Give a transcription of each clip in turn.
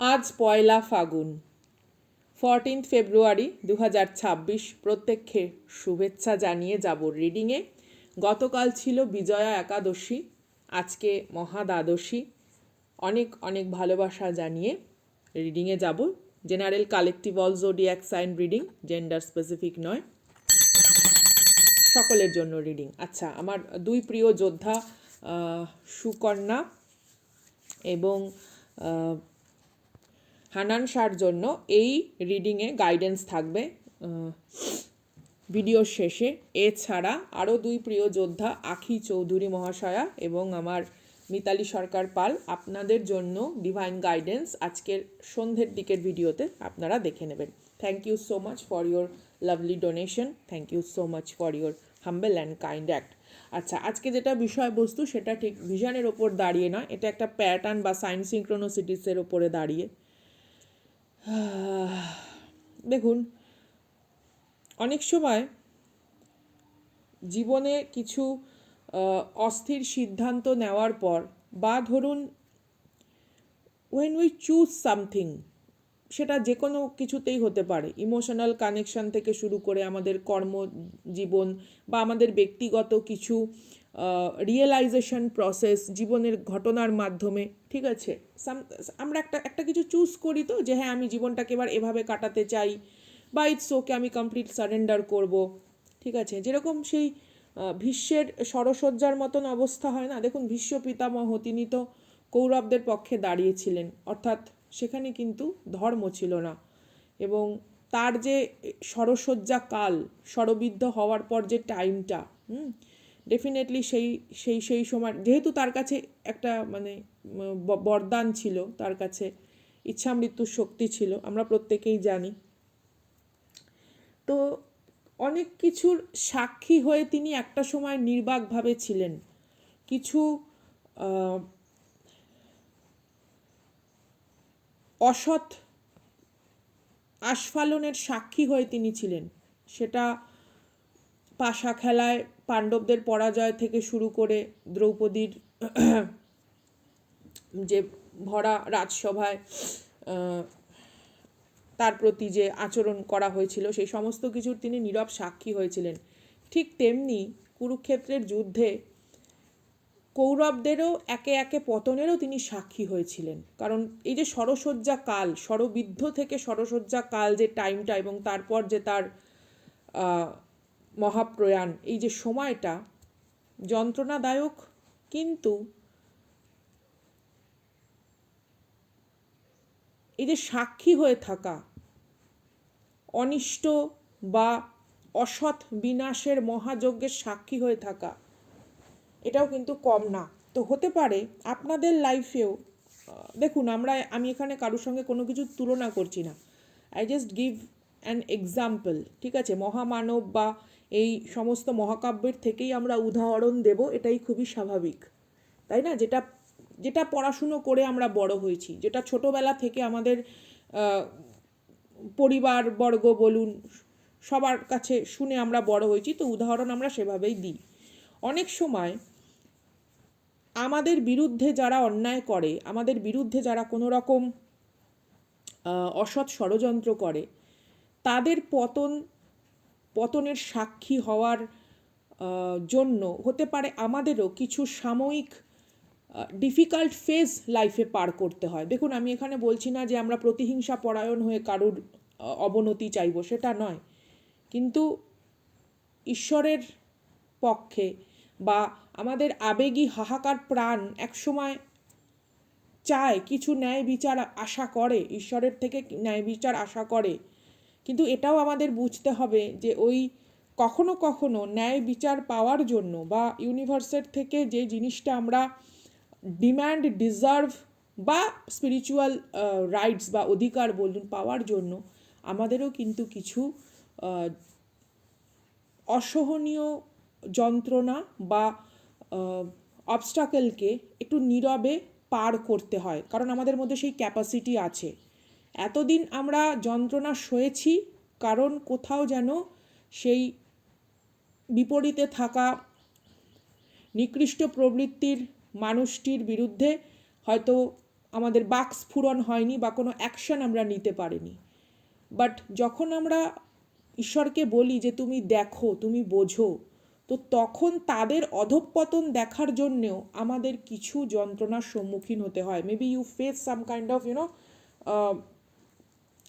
আজ পয়লা ফাগুন, 14 ফেব্রুয়ারি 2026। প্রত্যেককে শুভেচ্ছা জানিয়ে যাব রিডিংয়ে। গতকাল ছিল বিজয়া একাদশী, আজকে মহাদ্বাদশী। অনেক অনেক ভালোবাসা জানিয়ে রিডিংয়ে যাব। General collective all zodiac sign reading, gender specific নয়, সকলের জন্য রিডিং। আচ্ছা, আমার দুই প্রিয় যোদ্ধা সুকন্যা এবং হানান শাহর জন্য এই রিডিংয়ে গাইডেন্স থাকবে ভিডিওর শেষে। এছাড়া আরও দুই প্রিয় যোদ্ধা আখি চৌধুরী মহাশয়া এবং আমার মিতালি সরকার পাল, আপনাদের জন্য ডিভাইন গাইডেন্স আজকের সন্ধ্যের দিকের ভিডিওতে আপনারা দেখে নেবেন। Thank you so much for your lovely donation, thank you so much for your humble and kind act. আচ্ছা, আজকে যেটা বিষয়বস্তু সেটা ঠিক ভিশনের ওপর দাঁড়িয়ে নয়, এটা একটা প্যাটার্ন বা সাইন সিনক্রোনোসিটিসের ওপরে দাঁড়িয়ে। দেখুন, অনেক সময় জীবনে কিছু অস্থির সিদ্ধান্ত নেওয়ার পর, বা ধরুন when we choose something, সেটা যে কোনো কিছুতেই হতে পারে, ইমোশনাল কানেকশন থেকে শুরু করে আমাদের কর্মজীবন বা আমাদের ব্যক্তিগত কিছু রিয়েলাইজেশন প্রসেস, জীবনের ঘটনার মাধ্যমে, ঠিক আছে, আমরা একটা কিছু চুজ করি তো, যে হ্যাঁ আমি জীবনটাকে এবার এভাবে কাটাতে চাই, বা ইটস ওকে আমি কমপ্লিট সারেন্ডার করব, ঠিক আছে। যেরকম সেই ভীষ্মের ষড়সজ্জার মতন অবস্থা হয় না। দেখুন, ভীষ্ম পিতামহ তিনি তো কৌরবদের পক্ষে দাঁড়িয়েছিলেন, অর্থাৎ সেখানে কিন্তু ধর্ম ছিল না, এবং তার যে ষড়সজ্জা কাল, ষড়বিদ্ধ হওয়ার পর যে টাইমটা, ডেফিনেটলি সেই সময় যেহেতু তার কাছে একটা মানে বরদান ছিল, তার কাছে ইচ্ছা মৃত্যুর শক্তি ছিল, আমরা প্রত্যেকেই জানি। তো অনেক কিছুর সাক্ষী হয়ে তিনি একটা সময় নির্বাকভাবে ছিলেন। কিছু অসৎ আস্ফালনের সাক্ষী হয়ে তিনি ছিলেন। সেটা পাশা খেলায় পাণ্ডবদের পরাজয় থেকে শুরু করে দ্রৌপদীর যে ভরা রাজসভায় তার প্রতি যে আচরণ করা হয়েছিল, সেই সমস্ত কিছুর তিনি নীরব সাক্ষী হয়েছিলেন। ঠিক তেমনি কুরুক্ষেত্রের যুদ্ধে কৌরবদেরও একে একে পতনেরও তিনি সাক্ষী হয়েছিলেন। কারণ এই যে ষড়সজ্জা কাল, ষড়বিদ্ধ থেকে ষড়সজ্জা কাল যে টাইমটা, এবং তারপর যে তার মহাপ্রয়াণ, এই যে সময়টা যন্ত্রণাদায়ক, কিন্তু এই যে সাক্ষী হয়ে থাকা, অনিষ্ট বা অসৎ বিনাশের মহাযজ্ঞের সাক্ষী হয়ে থাকা, এটাও কিন্তু কম না। তো হতে পারে আপনাদের লাইফেও, দেখুন আমি এখানে কারোর সঙ্গে কোনো কিছু তুলনা করছি না, I just give an example, ঠিক আছে। মহামানব বা এই সমস্ত মহাকাব্যের থেকেই আমরা উদাহরণ দেব, এটাই খুবই স্বাভাবিক, তাই না? যেটা পড়াশুনো করে আমরা বড় হয়েছি, যেটা ছোটোবেলা থেকে আমাদের পরিবারবর্গ বলুন, সবার কাছে শুনে আমরা বড় হয়েছি, তো উদাহরণ আমরা সেভাবেই দিই। অনেক সময় আমাদের বিরুদ্ধে যারা অন্যায় করে, আমাদের বিরুদ্ধে যারা কোনো রকম অসৎ ষড়যন্ত্র করে, তাদের পতনের সাক্ষী হওয়ার জন্য হতে পারে আমাদেরও কিছু সাময়িক ডিফিকাল্ট ফেজ লাইফে পার করতে হয়। দেখুন, আমি এখানে বলছি না যে আমরা প্রতিহিংসা পরায়ণ হয়ে কারুর অবনতি চাইব, সেটা নয়, কিন্তু ঈশ্বরের পক্ষে বা আমাদের আবেগী হাহাকার প্রাণ একসময় চায়, কিছু ন্যায় বিচার আশা করে, ঈশ্বরের থেকে ন্যায় বিচার আশা করে, কিন্তু এটাও আমাদের বুঝতে হবে যে ওই কখনো কখনো ন্যায় বিচার পাওয়ার জন্য বা ইউনিভার্সের থেকে যে জিনিসটা আমরা ডিম্যান্ড, ডিজার্ভ বা স্পিরিচুয়াল রাইটস বা অধিকার বলুন পাওয়ার জন্য, আমাদেরও কিন্তু কিছু অসহনীয় যন্ত্রণা বা অবস্টাকেলকে একটু নীরবে পার করতে হয়, কারণ আমাদের মধ্যে সেই ক্যাপাসিটি আছে। এতদিন আমরা যন্ত্রণা সয়েছি কারণ কোথাও যেন সেই বিপরীতে থাকা নিকৃষ্ট প্রবৃত্তির মানুষটির বিরুদ্ধে হয়তো আমাদের বাকস্ফুরণ হয়নি বা কোনো অ্যাকশন আমরা নিতে পারিনি। বাট যখন আমরা ঈশ্বরকে বলি যে তুমি দেখো, তুমি বোঝো, তো তখন তাদের অধঃপতন দেখার জন্যেও আমাদের কিছু যন্ত্রণার সম্মুখীন হতে হয়। Maybe you face some kind of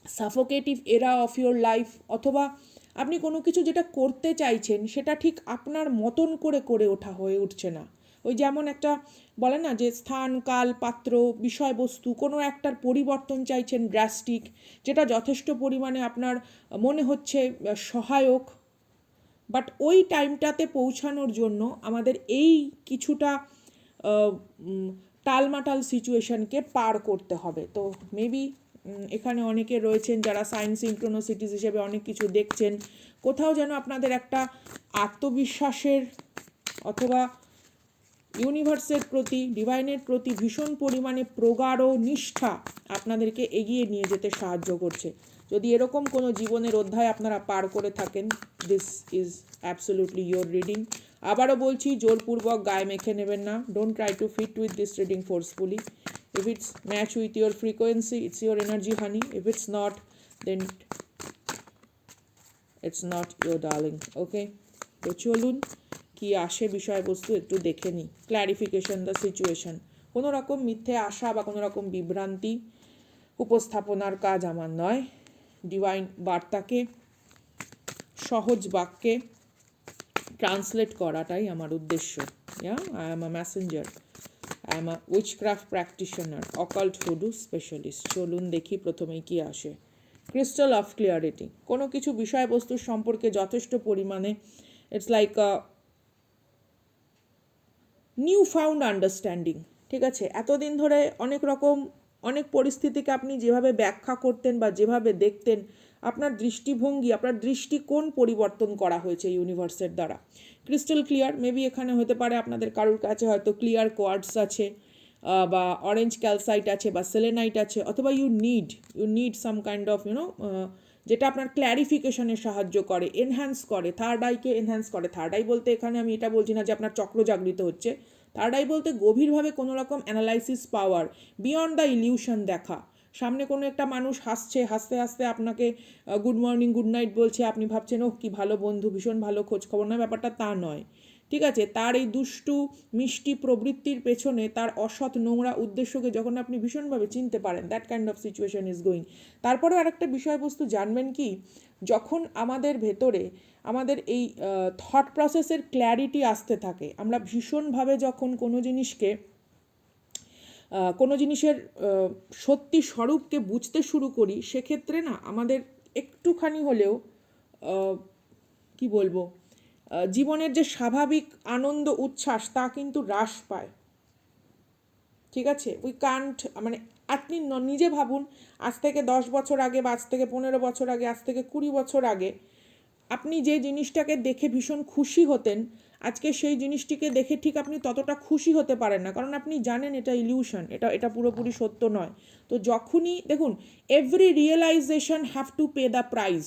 suffocative era of your life, অথবা আপনি কোনো কিছু যেটা করতে চাইছেন সেটা ঠিক আপনার মতন করে করে ওঠা হয়ে উঠছে না। ওই যেমন একটা বলে না যে স্থান, কাল, পাত্র, বিষয়বস্তু কোনো একটার পরিবর্তন চাইছেন ড্রাস্টিক, যেটা যথেষ্ট পরিমাণে আপনার মনে হচ্ছে সহায়ক, বাট ওই টাইমটাতে পৌঁছানোর জন্য আমাদের এই কিছুটা টালমাটাল সিচুয়েশনকে পার করতে হবে। তো মেবি এখানে অনেকে রয়েছেন যারা সাইন সিনক্রোনোসিটিস হিসেবে অনেক কিছু দেখছেন। কোথাও যেন আপনাদের একটা আত্মবিশ্বাসের অথবা ইউনিভার্সের প্রতি, ডিভাইনের প্রতি ভীষণ পরিমাণে প্রগাঢ় নিষ্ঠা আপনাদেরকে এগিয়ে নিয়ে যেতে সাহায্য করছে। যদি এরকম কোনো জীবনের অধ্যায় আপনারা পার করে থাকেন, this is absolutely your reading. আবারও বলছি, জোরপূর্বক গায়ে মেখে নেবেন না। Don't try to fit with this reading forcefully. If it's match with your frequency, it's your energy honey. If it's not, then it's not your darling. Okay, তো চলুন কি আসে বিষয়বস্তু একটু দেখে নিই। Clarification the situation. কোনো রকম মিথ্যে আশা বা কোনো রকম বিভ্রান্তি উপস্থাপনার কাজ আমার নয়। ডিভাইন বার্তাকে সহজ বাক্যে ট্রান্সলেট করাটাই আমার উদ্দেশ্য। I am a messenger, I am a witchcraft practitioner, occult hoodoo specialist. চলুন দেখি প্রথমেই কি আসে। Crystal of clarity. কোনো কিছু বিষয়বস্তুর সম্পর্কে যথেষ্ট পরিমাণে it's like a new found understanding. ঠিক আছে, এতদিন ধরে অনেক পরিস্থিতিকে আপনি যেভাবে ব্যাখ্যা করতেন বা যেভাবে দেখতেন, আপনার দৃষ্টিভঙ্গি, আপনার দৃষ্টিকোণ পরিবর্তন করা হয়েছে ইউনিভার্সের দ্বারা। ক্রিস্টাল ক্লিয়ার, মেবি এখানে হতে পারে আপনাদের কারোর কাছে হয়তো ক্লিয়ার কোয়ার্টস আছে, বা অরেঞ্জ ক্যালসাইট আছে, বা সেলেনাইট আছে, অথবা you need some kind of যেটা আপনার ক্ল্যারিফিকেশনে সাহায্য করে, এনহ্যান্স করে, থার্ড আইকে এনহ্যান্স করে। থার্ড আই বলতে এখানে আমি এটা বলছি না যে আপনার চক্র জাগৃত হচ্ছে। থার্ড আই বলতে গভীরভাবে কোনো রকম analysis power, beyond the illusion দেখা। সামনে কোনো একটা মানুষ হাসছে, হাসতে হাসতে আপনাকে গুড মর্নিং, গুড নাইট বলছে, আপনি ভাবছেন ওহ কি ভালো বন্ধু, ভীষণ ভালো খোঁজ খবর নয়, ব্যাপারটা তা নয়। ঠিক আছে, তার এই দুষ্টু মিষ্টি প্রবৃত্তির পেছনে তার অসৎ নোংরা উদ্দেশ্যকে যখন আপনি ভীষণভাবে চিনতে পারেন, that kind of situation is going. তারপরেও আরেকটা বিষয়বস্তু জানবেন কি, যখন আমাদের ভেতরে আমাদের এই থট প্রসেসের ক্ল্যারিটি আসতে থাকে, আমরা ভীষণভাবে যখন কোনো জিনিসের সত্যি স্বরূপকে বুঝতে শুরু করি, সেক্ষেত্রে না আমাদের একটুখানি হলেও কি বলবো, জীবনের যে স্বাভাবিক আনন্দ উচ্ছ্বাস তা কিন্তু হ্রাস পায়। ঠিক আছে, উই কান্ট, মানে আপনি নিজে ভাবুন, আজ থেকে 10 বছর আগে, বা আজ থেকে 15 বছর আগে, আজ থেকে 20 বছর আগে আপনি যে জিনিসটাকে দেখে ভীষণ খুশি হতেন, আজকে সেই জিনিসটিকে দেখে ঠিক আপনি ততটা খুশি হতে পারেন না, কারণ আপনি জানেন এটা ইলিউশন, এটা পুরোপুরি সত্য নয়। তো যখনই দেখুন, every realization have to pay the price.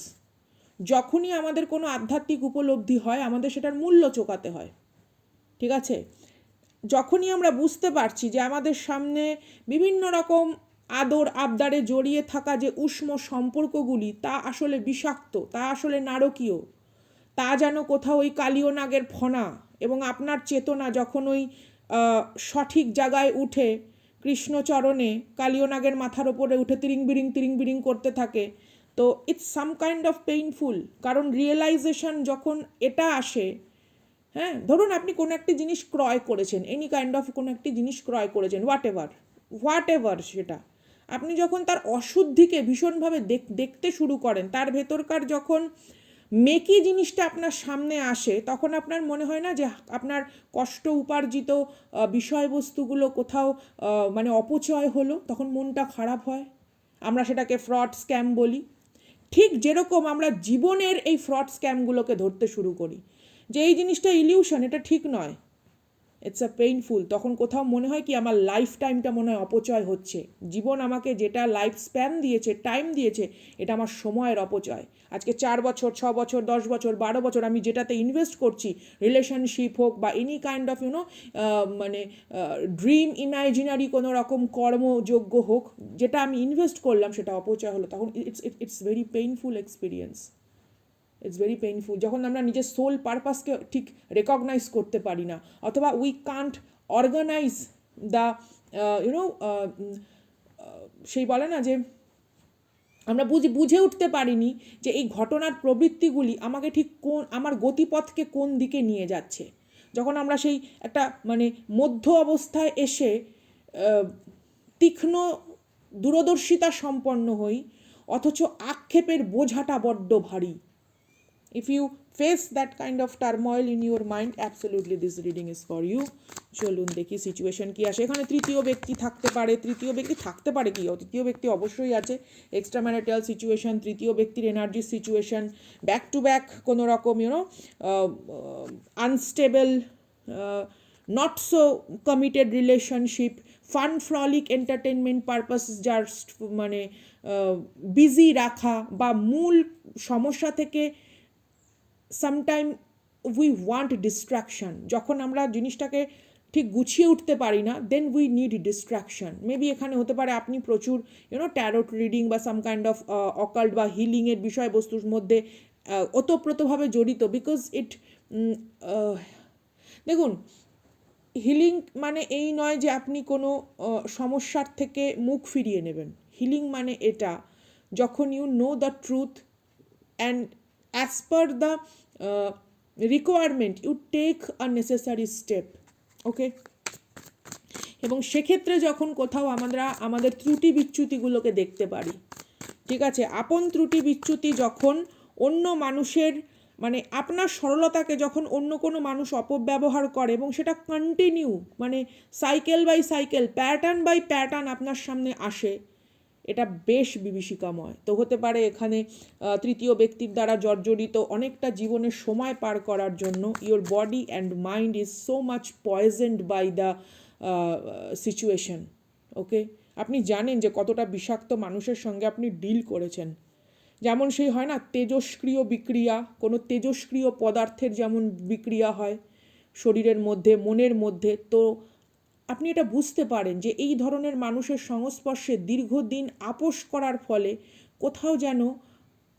যখনই আমাদের কোনো আধ্যাত্মিক উপলব্ধি হয়, আমাদের সেটার মূল্য চোকাতে হয়। ঠিক আছে, যখনই আমরা বুঝতে পারছি যে আমাদের সামনে বিভিন্ন রকম আদর আবদারে জড়িয়ে থাকা যে উষ্ম সম্পর্কগুলি, তা আসলে বিষাক্ত, তা আসলে নারকীয়, তা যেন কোথাও ওই কালীয় নাগের ফনা, এবং আপনার চেতনা যখন ওই সঠিক জায়গায় উঠে কৃষ্ণচরণে কালীয় নাগের মাথার ওপরে উঠে তিরিং বিরিং করতে থাকে, তো it's some kind of painful. কারণ রিয়েলাইজেশন যখন এটা আসে, হ্যাঁ, ধরুন আপনি কোনো একটি জিনিস ক্রয় করেছেন, এনি কাইন্ড অফ কোনো একটি জিনিস ক্রয় করেছেন, হোয়াট এভার সেটা, আপনি যখন তার অশুদ্ধিকে ভীষণভাবে দেখতে শুরু করেন, তার ভেতরকার যখন মেকি জিনিসটা আপনার সামনে আসে, তখন আপনার মনে হয় না যে আপনার কষ্ট উপার্জিত বিষয়বস্তুগুলো কোথাও মানে অপচয় হলো, তখন মনটা খারাপ হয়। আমরা সেটাকে ফ্রড স্ক্যাম বলি। ঠিক যেরকম আমরা জীবনের এই ফ্রড স্ক্যামগুলোকে ধরতে শুরু করি যে এই জিনিসটা ইলিউশন, এটা ঠিক নয়, ইটস আ পেইনফুল। তখন কোথাও মনে হয় কি আমার লাইফ টাইমটা মনে হয় অপচয় হচ্ছে, জীবন আমাকে যেটা লাইফ স্প্যান দিয়েছে, টাইম দিয়েছে, এটা আমার সময়ের অপচয়। আজকে 4 বছর, 6 বছর, 10 বছর, 12 বছর আমি যেটাতে ইনভেস্ট করছি, রিলেশনশিপ হোক বা এনি কাইন্ড অফ মানে ড্রিম ইমাজিনারি কোনো রকম কর্মযোগ্য হোক, যেটা আমি ইনভেস্ট করলাম সেটা অপচয় হলো, তখন it's very painful experience. It's very painful যখন আমরা নিজের সোল পারপাসকে ঠিক রেকগনাইজ করতে পারি না, অথবা we can't organize the you know, সেই বলে না যে আমরা বুঝে উঠতে পারিনি যে এই ঘটনার প্রবৃত্তিগুলি আমাকে ঠিক আমার গতিপথকে কোন দিকে নিয়ে যাচ্ছে। যখন আমরা সেই একটা মানে মধ্য অবস্থায় এসে তীক্ষ্ণ দূরদর্শিতা সম্পন্ন হই, অথচ আক্ষেপের বোঝাটা বড্ড ভারী। If you face that kind of turmoil in your mind, absolutely this reading is for you. চলুন দেখি সিচুয়েশন কি আসে। এখানে তৃতীয় ব্যক্তি থাকতে পারে, তৃতীয় ব্যক্তি অবশ্যই আছে। এক্সট্রা ম্যারিটাল সিচুয়েশন, তৃতীয় ব্যক্তির energy situation, back to back কোনো রকম unstable, not so committed relationship, fun frolic entertainment purpose just মানে বিজি রাখা, বা মূল সমস্যা থেকে সামটাইম উই ওয়ান্ট ডিস্ট্র্যাকশন। যখন আমরা জিনিসটাকে ঠিক গুছিয়ে উঠতে পারি না, then we need distraction. Maybe এখানে হতে পারে আপনি প্রচুর ট্যারোট রিডিং বা সাম কাইন্ড অফ অকাল্ট বা হিলিংয়ের বিষয়বস্তুর মধ্যে ওতপ্রোতভাবে জড়িত, বিকজ দেখুন, হিলিং মানে এই নয় যে আপনি কোনো সমস্যার থেকে মুখ ফিরিয়ে নেবেন। হিলিং মানে এটা, যখন you know the truth and as per the requirement you take a necessary step. Okay, এবং সেক্ষেত্রে যখন কোথাও আমরা আমাদের ত্রুটি বিচ্যুতিগুলোকে দেখতে পারি, ঠিক আছে, আপন ত্রুটি বিচ্যুতি যখন অন্য মানুষের মানে আপনার সরলতাকে যখন অন্য কোনো মানুষ অপব্যবহার করে, এবং সেটা কন্টিনিউ মানে cycle by cycle, pattern by pattern আপনার সামনে আসে, এটা বেশ বিভীষিকাময়। তো হতে পারে এখানে তৃতীয় ব্যক্তির দ্বারা জর্জরিত অনেকটা জীবনের সময় পার করার জন্য your body and mind is so much poisoned by the situation. Okay, আপনি জানেন যে কতটা বিষাক্ত মানুষের সঙ্গে আপনি ডিল করেছেন। যেমন সেই হয় না তেজস্ক্রিয় বিক্রিয়া, কোনো তেজস্ক্রিয় পদার্থের যেমন বিক্রিয়া হয় শরীরের মধ্যে, মনের মধ্যে, তো আপনি এটা বুঝতে পারেন যে এই ধরনের মানুষের সংস্পর্শে দীর্ঘদিন আপোস করার ফলে কোথাও যেন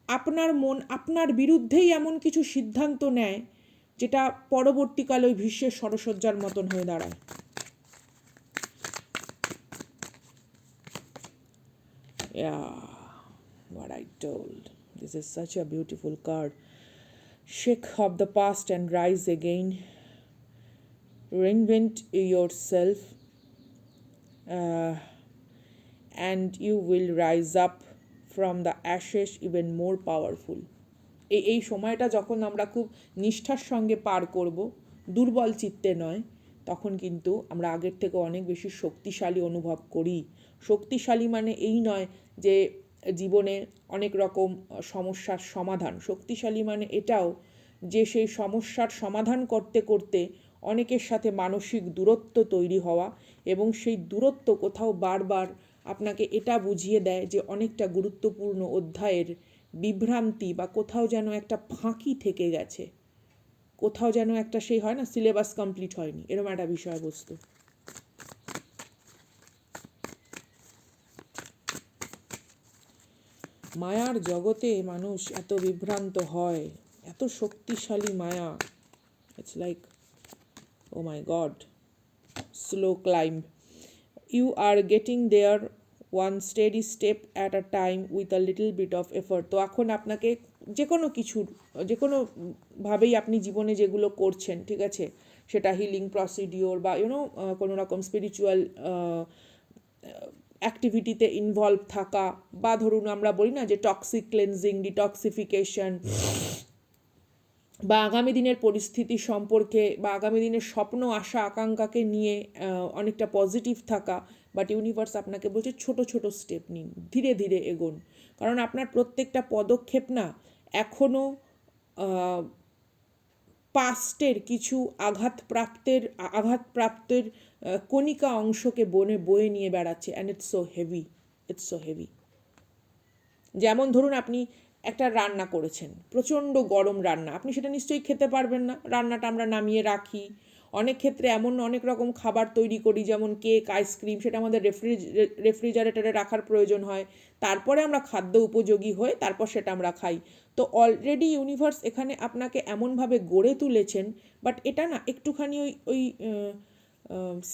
আপনার মন আপনার বিরুদ্ধেই এমন কিছু সিদ্ধান্ত নেয় যেটা পরবর্তীকালে ওই ভীষ্মের সরসজ্জার মতন হয়ে দাঁড়ায়। What I told. This is such a beautiful card. Shake off the past and rise again. Reinvent yourself, and you will rise up from the ashes even more powerful. এই সময়টা যখন আমরা খুব নিষ্ঠার সঙ্গে পার করব, দুর্বল চিত্তে নয়, তখন কিন্তু আমরা আগের থেকে অনেক বেশি শক্তিশালী অনুভব করি। শক্তিশালী মানে এই নয় যে জীবনে অনেক রকম সমস্যার সমাধান। শক্তিশালী মানে এটাও যে সেই সমস্যার সমাধান করতে করতে অনেকের সাথে মানসিক দূরত্ব তৈরি হওয়া, এবং সেই দূরত্ব কোথাও বারবার আপনাকে এটা বুঝিয়ে দেয় যে অনেকটা গুরুত্বপূর্ণ অধ্যায়ের বিভ্রান্তি বা কোথাও যেন একটা ফাঁকি থেকে গেছে, কোথাও যেন একটা সেই হয় না সিলেবাস কমপ্লিট হয়নি, এরকম একটা বিষয়বস্তু। মায়ার জগতে মানুষ এত বিভ্রান্ত হয়, এত শক্তিশালী মায়া, it's like oh my God, slow climb. You are getting there one steady step at a time with a little bit of effort. তো এখন আপনাকে যে কোনোভাবেই আপনি জীবনে যেগুলো করছেন, ঠিক আছে, সেটা হিলিং প্রসিডিওর বা কোনো রকম স্পিরিচুয়াল অ্যাক্টিভিটিতে ইনভলভ থাকা, বা ধরুন আমরা বলি না যে টক্সিক ক্লেনজিং, ডিটক্সিফিকেশন, বা আগামী দিনের পরিস্থিতি সম্পর্কে বা আগামী দিনের স্বপ্ন আশা আকাঙ্ক্ষাকে নিয়ে অনেকটা পজিটিভ থাকা। বাট ইউনিভার্স আপনাকে বলছে ছোট ছোট স্টেপ নিন, ধীরে ধীরে এগোন, কারণ আপনার প্রত্যেকটা পদক্ষেপ না এখনও পাস্টের কিছু আঘাতপ্রাপ্তের কণিকা অংশকে বয়ে নিয়ে বেড়াচ্ছে, and it's so heavy, it's so heavy. যেমন ধরুন আপনি একটা রান্না করেছেন, প্রচণ্ড গরম রান্না, আপনি সেটা নিশ্চয়ই খেতে পারবেন না, রান্নাটা আমরা নামিয়ে রাখি। অনেক ক্ষেত্রে এমন অনেক রকম খাবার তৈরি করি, যেমন কেক, আইসক্রিম, সেটা আমাদের রেফ্রিজারেটরে রাখার প্রয়োজন হয়, তারপরে আমরা খাদ্য উপযোগী হয়ে তারপর সেটা আমরা খাই। তো অলরেডি ইউনিভার্স এখানে আপনাকে এমনভাবে গড়ে তুলেছেন, বাট এটা না একটুখানি ওই ওই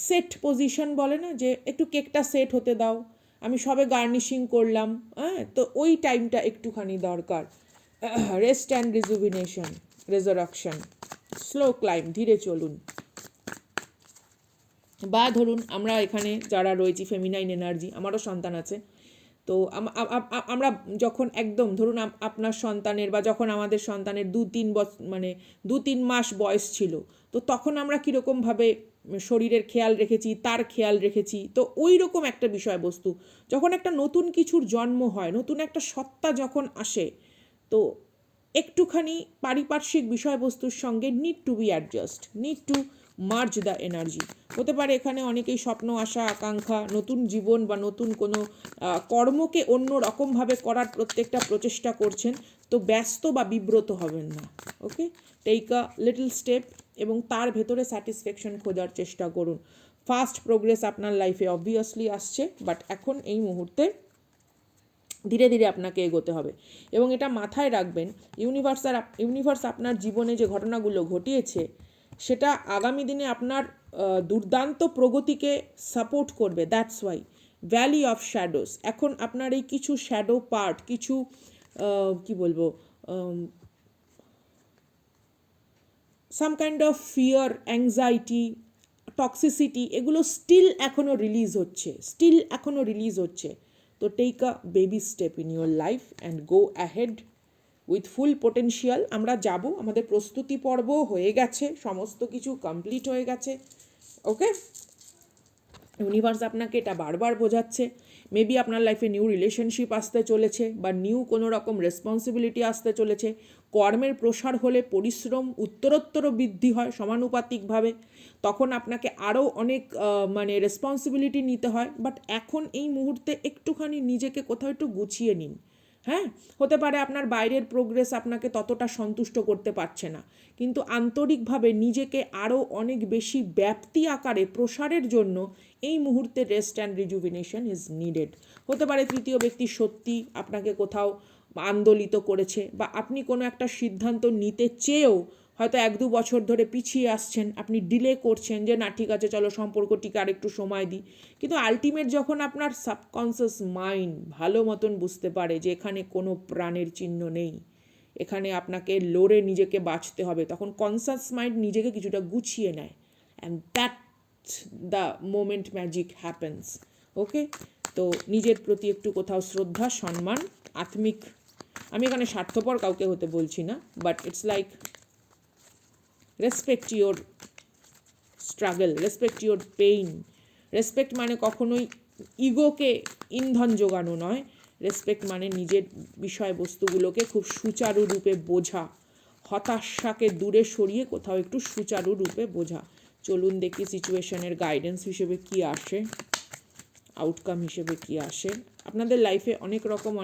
সেট পজিশন বলে না, যে একটু কেকটা সেট হতে দাও, আমি সবে গার্নিশিং করলাম, হ্যাঁ, তো ওই টাইমটা একটুখানি দরকার। Rest and rejuvenation, রেজারাকশন, slow claim, ধীরে চলুন। বা ধরুন আমরা এখানে যারা রয়েছি ফেমিনাইন এনার্জি, আমারও সন্তান আছে, তো আমরা যখন একদম ধরুন আপনার সন্তানের বা যখন আমাদের সন্তানের 2-3 মাস বয়স ছিল, তো তখন আমরা কীরকমভাবে শরীরের খেয়াল রেখেছি, তার খেয়াল রেখেছি, তো ওই রকম একটা বিষয়বস্তু যখন একটা নতুন কিছুর জন্ম হয়, নতুন একটা সত্তা যখন আসে, তো একটুখানি পারিপার্শ্বিক বিষয়বস্তুর সঙ্গে need to be adjust, need to merge the energy. হতে পারে এখানে অনেকেই স্বপ্ন, আশা, আকাঙ্ক্ষা, নতুন জীবন বা নতুন কোনো কর্মকে অন্য রকমভাবে করার প্রত্যেকটা প্রচেষ্টা করছেন, তো ব্যস্ত বা বিব্রত হবেন না। ওকে, টেক আ লিটল স্টেপ এবং তার ভেতরে স্যাটিসফ্যাকশন খোঁজার চেষ্টা করুন। ফাস্ট প্রোগ্রেস আপনার লাইফে অবভিয়াসলি আসছে, বাট এখন এই মুহূর্তে ধীরে ধীরে আপনাকে এগোতে হবে। এবং এটা মাথায় রাখবেন, ইউনিভার্স আপনার জীবনে যে ঘটনাগুলো ঘটিয়েছে, সেটা আগামী দিনে আপনার দুর্দান্ত প্রগতিকে সাপোর্ট করবে। That's why valley of shadows, এখন আপনার এই কিছু শ্যাডো পার্ট, কিছু কি বলবো, some kind of fear, anxiety, toxicity, এগুলো স্টিল এখনও রিলিজ হচ্ছে। তো take a baby step in your life and go ahead with full potential. আমরা যাব, আমাদের প্রস্তুতি পর্ব হয়ে গেছে, সমস্ত কিছু কমপ্লিট হয়ে গেছে। ওকে, ইউনিভার্স আপনাকে এটা বারবার বোঝাচ্ছে। মেবি আপনার লাইফে নিউ রিলেশনশিপ আসতে চলেছে, বা নিউ কোনো রকম রেসপন্সিবিলিটি আসতে চলেছে। কর্মের প্রসার হলে পরিশ্রম উত্তরোত্তর বৃদ্ধি হয় সমানুপাতিকভাবে, তখন আপনাকে আরও অনেক রেসপন্সিবিলিটি নিতে হয়। বাট এখন এই মুহূর্তে একটুখানি নিজেকে কোথাও একটু গুছিয়ে নিন। হ্যাঁ, হতে পারে আপনার বাইরের প্রোগ্রেস আপনাকে ততটা সন্তুষ্ট করতে পারছে না, কিন্তু আন্তরিকভাবে নিজেকে আরও অনেক বেশি ব্যাপ্তি আকারে প্রসারের জন্য এই মুহূর্তে rest and rejuvenation is needed. হতে পারে তৃতীয় ব্যক্তি সত্যি আপনাকে কোথাও আন্দোলিত করেছে, বা আপনি কোনো একটা সিদ্ধান্ত নিতে চেয়েও হয়তো 1-2 বছর ধরে পিছিয়ে আসছেন, আপনি ডিলে করছেন যে না ঠিক আছে চলো সম্পর্কটিকে আরেকটু সময় দিই, কিন্তু আলটিমেট যখন আপনার সাবকনসিয়াস মাইন্ড ভালো মতন বুঝতে পারে যে এখানে কোনো প্রাণের চিহ্ন নেই, এখানে আপনাকে লড়ে নিজেকে বাঁচতে হবে, তখন কনসাস মাইন্ড নিজেকে কিছুটা গুছিয়ে নেয়, and that the moment magic happens. Okay, তো নিজের প্রতি একটু কোথাও শ্রদ্ধা, সম্মান, আত্মিক, আমি এখানে স্বার্থপর কাউকে হতে বলছি না, but it's like respect your struggle, respect your pain. Respect মানে কখনোই ইগোকে ইন্ধন যোগানো নয়, রেসপেক্ট মানে নিজের বিষয়বস্তুগুলোকে খুব সুচারুরূপে বোঝা, হতাশাকে দূরে সরিয়ে কোথাও একটু সুচারুরূপে বোঝা। চলুন দেখি সিচুয়েশনের গাইডেন্স হিসেবে কি আসে, আউটকাম হিসেবে কি আসে। আপনাদের লাইফে অনেক রকম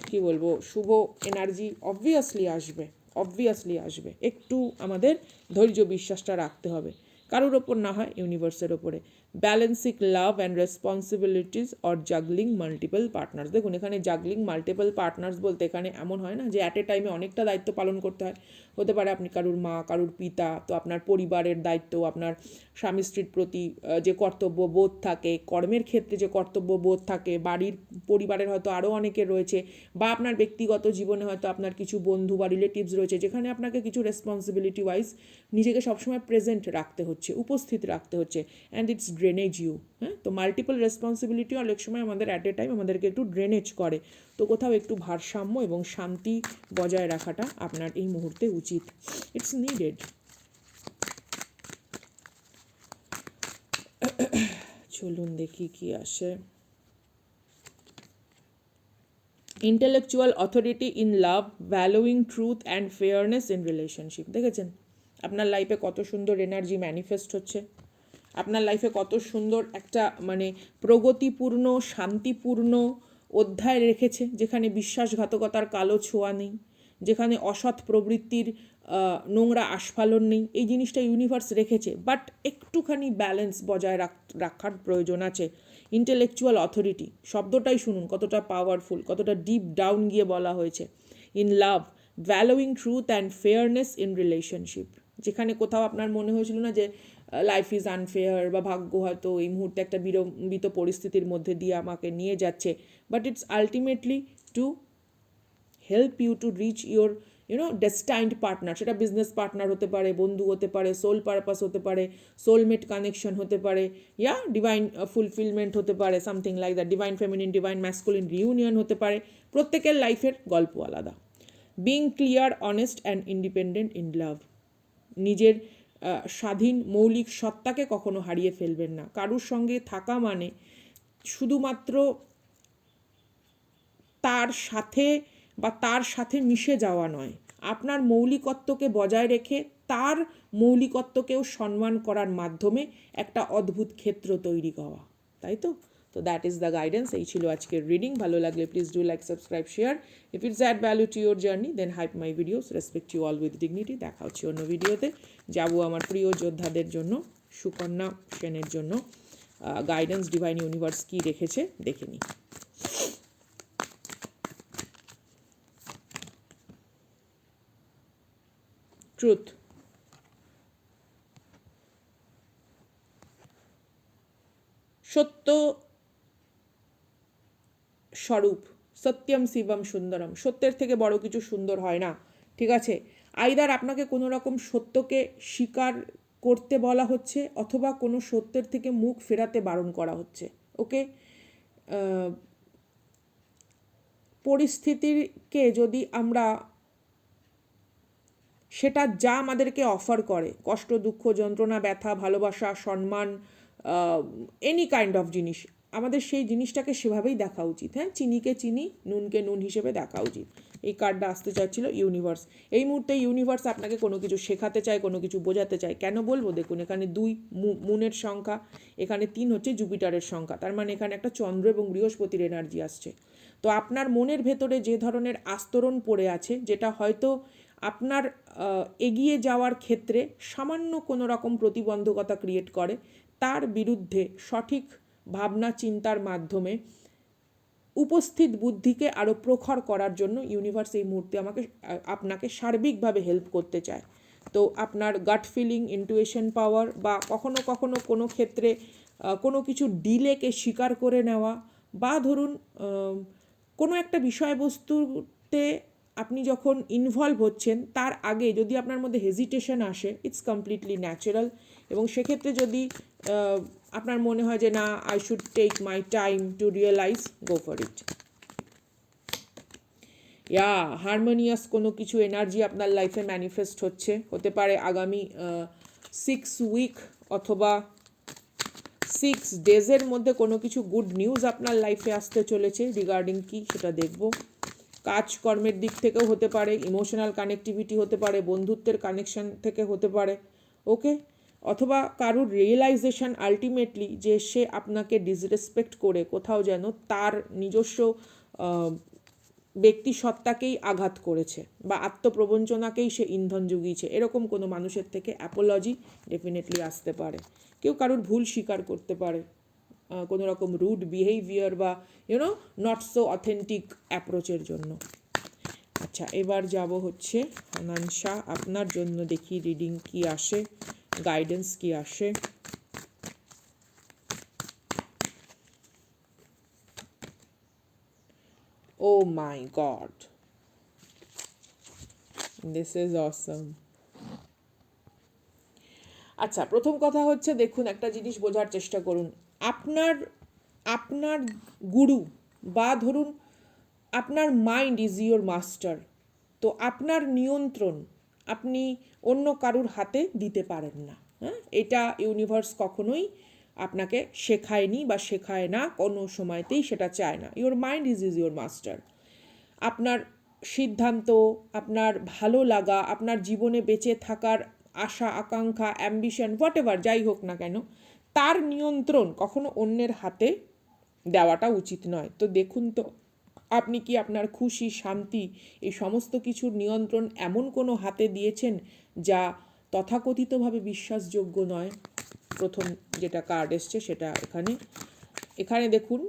কি বলবো শুভ এনার্জি অবভিয়াসলি আসবে, একটু আমাদের ধৈর্য বিশ্বাসটা রাখতে হবে, কারোর ওপর না হয় ইউনিভার্সের ওপরে। Balancing love and responsibilities or juggling multiple partners. দেখুন এখানে জাগলিং মাল্টিপল পার্টনার্স বলতে এখানে এমন হয় না যে অ্যাট এ টাইমে অনেকটা দায়িত্ব পালন করতে হয়। হতে পারে আপনি কারুর মা, কারুর পিতা, তো আপনার পরিবারের দায়িত্ব, আপনার স্বামী স্ত্রীর প্রতি যে কর্তব্য বোধ থাকে, কর্মের ক্ষেত্রে যে কর্তব্য বোধ থাকে, বাড়ির পরিবারের হয়তো আরও অনেকে রয়েছে, বা আপনার ব্যক্তিগত জীবনে হয়তো আপনার কিছু বন্ধু বা রিলেটিভস রয়েছে, যেখানে আপনাকে কিছু রেসপন্সিবিলিটি ওয়াইজ নিজেকে সবসময় প্রেজেন্ট রাখতে হচ্ছে, উপস্থিত রাখতে হচ্ছে, অ্যান্ড ইটস ড্রেনেজ ইউ। হ্যাঁ, তো মাল্টিপল রেসপন্সিবিলিটি অনেক সময় আমাদের অ্যাট এ টাইম আমাদেরকে একটু ড্রেনেজ করে, তো কোথাও একটু ভারসাম্য এবং শান্তি বজায় রাখাটা আপনার এই মুহূর্তে উচিত, ইটস নিডেড। চলুন দেখি কি আসে। Intellectual authority in love, ভ্যালুইং truth and fairness in relationship. দেখেছেন আপনার লাইফে কত সুন্দর এনার্জি ম্যানিফেস্ট হচ্ছে, আপনার লাইফে কত সুন্দর একটা মানে প্রগতিপূর্ণ শান্তিপূর্ণ অধ্যায় রেখেছে, যেখানে বিশ্বাসঘাতকতার কালো ছোঁয়া নেই, যেখানে অসৎ প্রবৃত্তির নোংরা আস্ফালন নেই। এই জিনিসটা ইউনিভার্স রেখেছে, বাট একটুখানি ব্যালেন্স বজায় রাখার প্রয়োজন আছে। ইন্টেলেকচুয়াল অথরিটি শব্দটাই শুনুন কতটা পাওয়ারফুল, কতটা ডিপ ডাউন গিয়ে বলা হয়েছে। In love, ভ্যালুইং truth and fairness in relationship. যেখানে কোথাও আপনার মনে হয়েছিল না যে লাইফ ইজ আনফেয়ার বা ভাগ্য হয়তো এই মুহূর্তে একটা বিড়ম্বিত পরিস্থিতির মধ্যে দিয়ে আমাকে নিয়ে যাচ্ছে, but it's ultimately to help you to reach your destined partner. সেটা বিজনেস পার্টনার হতে পারে, বন্ধু হতে পারে, সোল পারপাস হতে পারে, সোলমেট কানেকশন হতে পারে, ইয়া ডিভাইন ফুলফিলমেন্ট হতে পারে, something like that, divine feminine divine masculine reunion হতে পারে। প্রত্যেকের লাইফের গল্প আলাদা। Being clear, honest and independent in love. নিজের স্বাধীন মৌলিক সত্তাকে কখনো হারিয়ে ফেলবেন না। কারুর সঙ্গে থাকা মানে শুধুমাত্র তার সাথে মিশে যাওয়া নয়, আপনার মৌলিকত্বকে বজায় রেখে তার মৌলিকত্বকেও সম্মান করার মাধ্যমে একটা অদ্ভুত ক্ষেত্র তৈরি হওয়া, তাই তো? তো দ্যাট ইজ দ্য গাইডেন্স। এই ছিল আজকের রিডিং। ভালো লাগলে please do like, subscribe, share. If it's add value to your journey then hype my videos. Respect you all with dignity. দেখা হচ্ছে অন্য ভিডিওতে। যাবো আমার প্রিয় যোদ্ধাদের জন্য, সুকন্যা সেনের জন্য গাইডেন্স ডিভাইন ইউনিভার্স কী রেখেছে দেখে নিই। ট্রুথ। সত্য স্বরূপ, সত্যম শিবম সুন্দরম। সত্যের থেকে বড় কিছু সুন্দর হয় না, ঠিক আছে? আইদার আপনাকে কোনো রকম সত্যকে স্বীকার করতে বলা হচ্ছে, অথবা কোনো সত্যের থেকে মুখ ফেরাতে বারণ করা হচ্ছে। ওকে, পরিস্থিতিকে যদি আমরা সেটা যা আমাদেরকে অফার করে, কষ্ট, দুঃখ, যন্ত্রণা, ব্যথা, ভালোবাসা, সম্মান, এনি কাইন্ড অফ জিনিস, আমাদের সেই জিনিসটাকে সেভাবেই দেখা উচিত। হ্যাঁ, চিনিকে চিনি, নুনকে নুন হিসেবে দেখা উচিত। এই কার্ডটা আসতে চাচ্ছিল ইউনিভার্স। এই মুহূর্তে ইউনিভার্স আপনাকে কোনো কিছু শেখাতে চায়, কোনো কিছু বোঝাতে চায়। কেন বলবো? দেখুন, এখানে 2 মুনের সংখ্যা, এখানে 3 হচ্ছে জুপিটারের সংখ্যা। তার মানে এখানে একটা চন্দ্র এবং বৃহস্পতির এনার্জি আসছে। তো আপনার মনের ভেতরে যে ধরনের আস্তরণ পড়ে আছে, যেটা হয়তো আপনার এগিয়ে যাওয়ার ক্ষেত্রে সামান্য কোনো রকম প্রতিবন্ধকতা ক্রিয়েট করে, তার বিরুদ্ধে সঠিক ভাবনা চিন্তার মাধ্যমে উপস্থিত বুদ্ধিকে আরও প্রখর করার জন্য ইউনিভার্স এই মুহূর্তে আপনাকে সার্বিকভাবে হেল্প করতে চায়। তো আপনার গাট ফিলিং, ইন্টুইশন পাওয়ার, বা কখনো কখনো কোনো ক্ষেত্রে কোনো কিছু ডিলেকে স্বীকার করে নেওয়া, বা ধরুন কোনো একটা বিষয়বস্তুতে আপনি যখন ইনভলভ হচ্ছেন তার আগে যদি আপনার মধ্যে হেজিটেশন আসে, ইটস কমপ্লিটলি ন্যাচারাল। এবং সেক্ষেত্রে যদি আপনার মনে হয় যে না, I should take my time to realize, go for it. Harmonious কোনো কিছু এনার্জি আপনার লাইফে ম্যানিফেস্ট হতে পারে আগামী 6 উইক অথবা 6 ডেজের মধ্যে কোনো কিছু গুড নিউজ আপনার লাইফে আসতে চলেছে। রিগার্ডিং কি সেটা দেখব। কাজকর্মের দিক থেকেও হতে পারে, ইমোশনাল কানেক্টিভিটি হতে পারে, বন্ধুত্বের কানেকশন থেকে হতে পারে। ওকে, অথবা কারুর রিয়েলাইজেশন আলটিমেটলি যে সে আপনাকে ডিসরেসপেক্ট করে কোথাও যেন তার নিজস্ব ব্যক্তি সত্তাকেই আঘাত করেছে, বা আত্মপ্রবঞ্চনাকেই সে ইন্ধন জুগিয়েছে, এরকম কোনো মানুষের থেকে অ্যাপোলজি ডেফিনেটলি আসতে পারে। কেউ কারুর ভুল স্বীকার করতে পারে, কোনো রকম রুড বিহেভিয়ার বা নট সো অথেন্টিক অ্যাপ্রোচের জন্য। আচ্ছা, এবার যাব হচ্ছে হানানশা, আপনার জন্য দেখি রিডিং কি আসে, গাইডেন্স কি আসে। Oh my God, this is awesome. আচ্ছা, প্রথম কথা হচ্ছে, দেখুন একটা জিনিস বোঝার চেষ্টা করুন। আপনার গুরু, বা ধরুন আপনার মাইন্ড ইজ ইয়োর মাস্টার। তো আপনার নিয়ন্ত্রণ আপনি অন্য কারুর হাতে দিতে পারেন না। হ্যাঁ, এটা ইউনিভার্স কখনোই আপনাকে শেখায়নি বা শেখায় না, কোনো সময়তেই সেটা চায় না। Your mind is your master. আপনার সিদ্ধান্ত, আপনার ভালো লাগা, আপনার জীবনে বেঁচে থাকার আশা আকাঙ্ক্ষা, অ্যাম্বিশন, হোয়াট এভার যাই হোক না কেন, তার নিয়ন্ত্রণ কখনো অন্যের হাতে দেওয়াটা উচিত নয়। তো দেখুন তো আপনি কি আপনার খুশি, শান্তি, এই সমস্ত কিছুর নিয়ন্ত্রণ এমন কোনো হাতে দিয়েছেন যা তথাকথিতভাবে বিশ্বাসযোগ্য নয়? প্রথম যেটা কার্ড এসছে সেটা এখানে দেখুন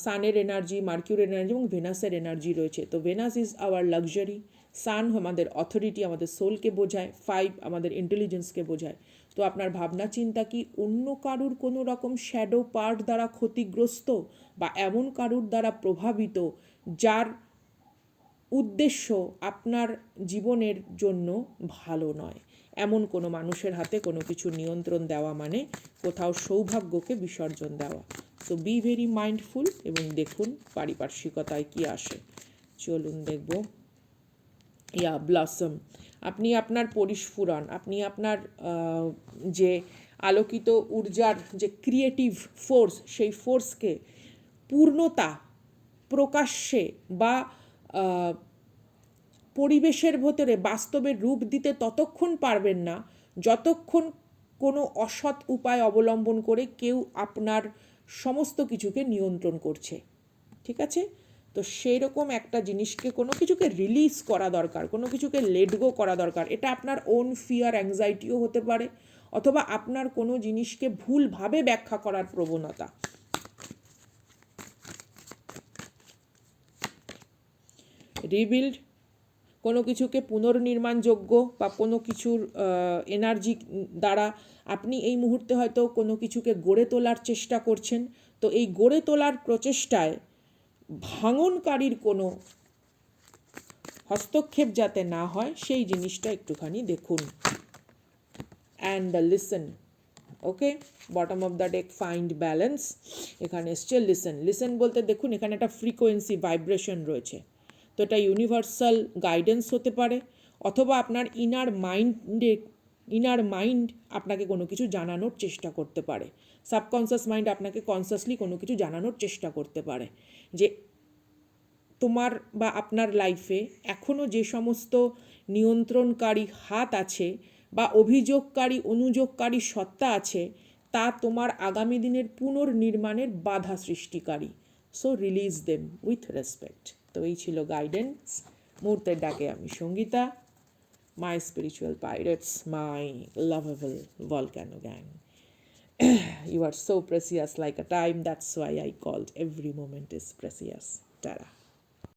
সানের এনার্জি, মার্কিউর এনার্জি এবং ভেনাসের এনার্জি রয়েছে। তো ভেনাস ইজ আওয়ার লাক্সারি, সান আমাদের অথরিটি, আমাদের সোলকে বোঝায়, 5 আমাদের ইন্টেলিজেন্সকে বোঝায়। তো আপনার ভাবনা চিন্তা কি অন্য কারুর কোনো রকম শ্যাডো পার্ট দ্বারা ক্ষতিগ্রস্ত বা এমন কারুর দ্বারা প্রভাবিত যার উদ্দেশ্য আপনার জীবনের জন্য ভালো নয়? এমন কোনো মানুষের হাতে কোনো কিছু নিয়ন্ত্রণ দেওয়া মানে কোথাও সৌভাগ্যকে বিসর্জন দেওয়া। সো বি ভেরি মাইন্ডফুল এবং দেখুন পারিপার্শ্বিকতায় কি আসে। চলুন দেখব। ব্লসম, আপনি আপনার পরিস্ফুরণ, আপনি আপনার যে আলোকিত ঊর্জার যে ক্রিয়েটিভ ফোর্স, সেই ফোর্সকে পূর্ণতা প্রকাশ্যে বা পরিবেশের ভেতরে বাস্তবের রূপ দিতে ততক্ষণ পারবেন না যতক্ষণ কোনো অসৎ উপায় অবলম্বন করে কেউ আপনার সমস্ত কিছুকে নিয়ন্ত্রণ করছে। ঠিক আছে? তো সেই রকম একটা জিনিসকে, কোনো কিছুকে রিলিজ করা দরকার, কোনো কিছুকে লেট গো করা দরকার। এটা আপনার ওন ফিয়ার, অ্যাংজাইটিও হতে পারে, অথবা আপনার কোনো জিনিসকে ভুলভাবে ব্যাখ্যা করার প্রবণতা। রিবিল্ড, কোনো কিছুকে পুনর্নির্মাণযোগ্য বা কোনো কিছুর এনার্জি দ্বারা আপনি এই মুহূর্তে হয়তো কোনো কিছুকে গড়ে তোলার চেষ্টা করছেন। তো এই গড়ে তোলার প্রচেষ্টায় ভাঙনকারীর কোনো হস্তক্ষেপ যাতে না হয় সেই জিনিসটা একটুখানি দেখুন। And listen, okay, bottom of the deck find balance, এখানে এসছে লিসেন। লিসেন বলতে দেখুন এখানে একটা ফ্রিকোয়েন্সি ভাইব্রেশন রয়েছে। তো এটা ইউনিভার্সাল গাইডেন্স হতে পারে, অথবা আপনার ইনার মাইন্ড আপনাকে কোনো কিছু জানানোর চেষ্টা করতে পারে। সাবকনসিয়াস মাইন্ড আপনাকে কনসিয়াসলি কোনো কিছু জানানোর চেষ্টা করতে পারে যে তোমার বা আপনার লাইফে এখনও যে সমস্ত নিয়ন্ত্রণকারী হাত আছে বা অভিযোগকারী অনুযোগকারী সত্তা আছে তা তোমার আগামী দিনের পুনর্নির্মাণের বাধা সৃষ্টিকারী। So release them with respect. তো এই ছিল গাইডেন্স। মুহূর্তের ডাকে আমি Sangita, my spiritual pirates, my lovable volcano gang. You are so precious like a time, that's why I called every moment is precious. Tara.